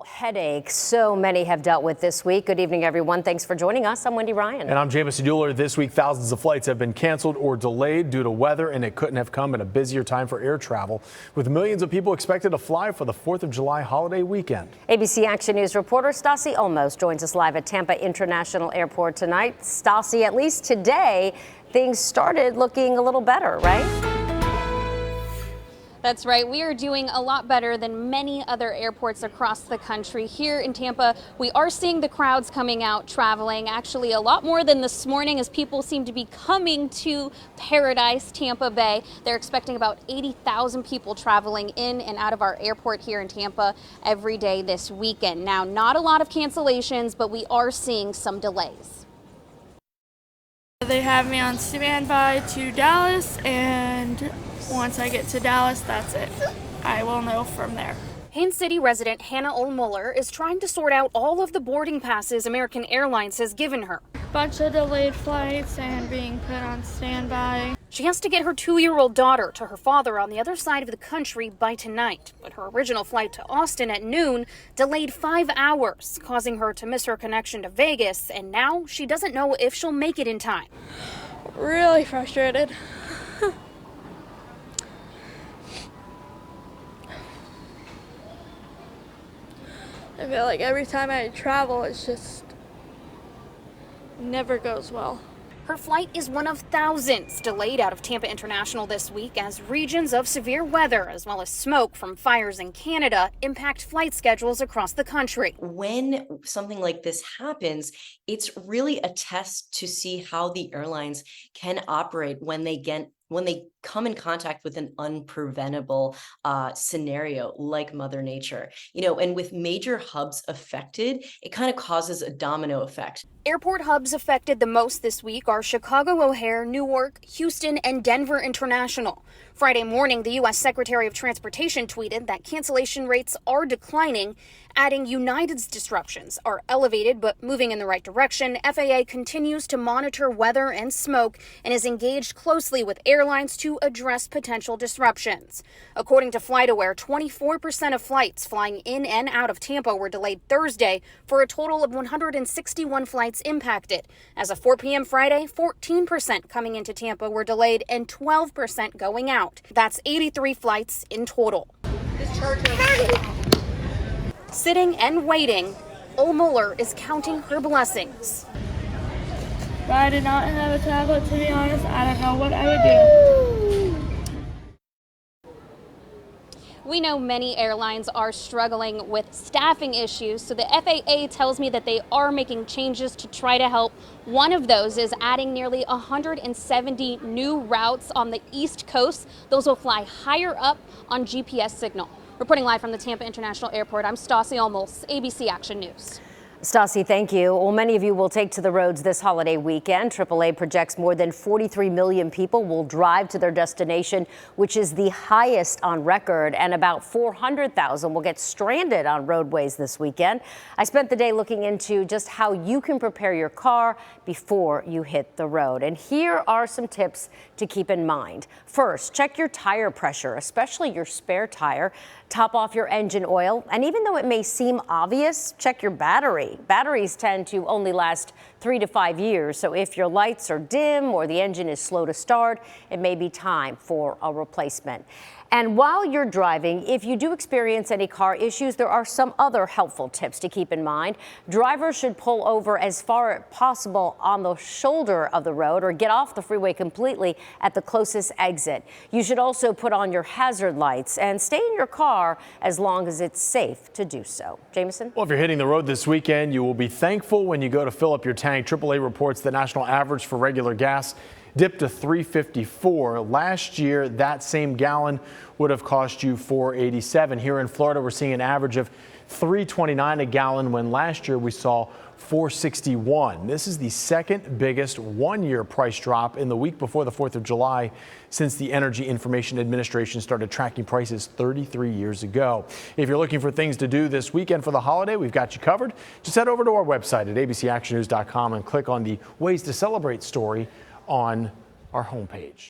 Headache so many have dealt with this week. Good evening, everyone. Thanks for joining us. I'm Wendy Ryan. And I'm Jamison Euler. This week, thousands of flights have been canceled or delayed due to weather, and it couldn't have come at a busier time for air travel, with millions of people expected to fly for the 4th of July holiday weekend. ABC Action News reporter Stassi Olmos joins us live at Tampa International Airport tonight. Stassi, at least today, things started looking a little better, right? That's right. We are doing a lot better than many other airports across the country. Here in Tampa, we are seeing the crowds coming out traveling, actually a lot more than this morning, as people seem to be coming to Paradise, Tampa Bay. They're expecting about 80,000 people traveling in and out of our airport here in Tampa every day this weekend. Now, not a lot of cancellations, but we are seeing some delays. They have me on standby to Dallas, and once I get to Dallas, that's it. I will know from there. Haines City resident Hannah Olmuller is trying to sort out all of the boarding passes American Airlines has given her. Bunch of delayed flights and being put on standby. She has to get her 2-year-old daughter to her father on the other side of the country by tonight. But her original flight to Austin at noon delayed 5 hours, causing her to miss her connection to Vegas. And now she doesn't know if she'll make it in time. Really frustrated. I feel like every time I travel, it's just never goes well. Her flight is one of thousands delayed out of Tampa International this week as regions of severe weather, as well as smoke from fires in Canada, impact flight schedules across the country. When something like this happens, it's really a test to see how the airlines can operate when they come in contact with an unpreventable scenario like Mother Nature. And with major hubs affected, it kind of causes a domino effect. Airport hubs affected the most this week are Chicago O'Hare, Newark, Houston, and Denver International. Friday morning, the U.S. Secretary of Transportation tweeted that cancellation rates are declining, adding United's disruptions are elevated but moving in the right direction. FAA continues to monitor weather and smoke and is engaged closely with airlines to address potential disruptions. According to FlightAware, 24% of flights flying in and out of Tampa were delayed Thursday for a total of 161 flights impacted. As of 4 p.m. Friday, 14% coming into Tampa were delayed and 12% going out. That's 83 flights in total. Sitting and waiting, Olmuller is counting her blessings. If I did not have a tablet, to be honest, I don't know what I would do. We know many airlines are struggling with staffing issues, so the FAA tells me that they are making changes to try to help. One of those is adding nearly 170 new routes on the East Coast. Those will fly higher up on GPS signal. Reporting live from the Tampa International Airport, I'm Stassi Olmos, ABC Action News. Stassi, thank you. Well, many of you will take to the roads this holiday weekend. AAA projects more than 43 million people will drive to their destination, which is the highest on record, and about 400,000 will get stranded on roadways this weekend. I spent the day looking into just how you can prepare your car before you hit the road. And here are some tips to keep in mind. First, check your tire pressure, especially your spare tire. Top off your engine oil, and even though it may seem obvious, check your battery. Batteries tend to only last 3 to 5 years, so if your lights are dim or the engine is slow to start, it may be time for a replacement. And while you're driving, if you do experience any car issues, there are some other helpful tips to keep in mind. Drivers should pull over as far as possible on the shoulder of the road or get off the freeway completely at the closest exit. You should also put on your hazard lights and stay in your car as long as it's safe to do so. Jamison? Well, if you're hitting the road this weekend, you will be thankful when you go to fill up your tank. AAA reports the national average for regular gas dipped to $3.54. Last year, that same gallon would have cost you $4.87. Here in Florida, we're seeing an average of $3.29 a gallon when last year we saw $4.61. This is the second biggest one-year price drop in the week before the 4th of July since the Energy Information Administration started tracking prices 33 years ago. If you're looking for things to do this weekend for the holiday, we've got you covered. Just head over to our website at abcactionnews.com and click on the Ways to Celebrate story on our homepage.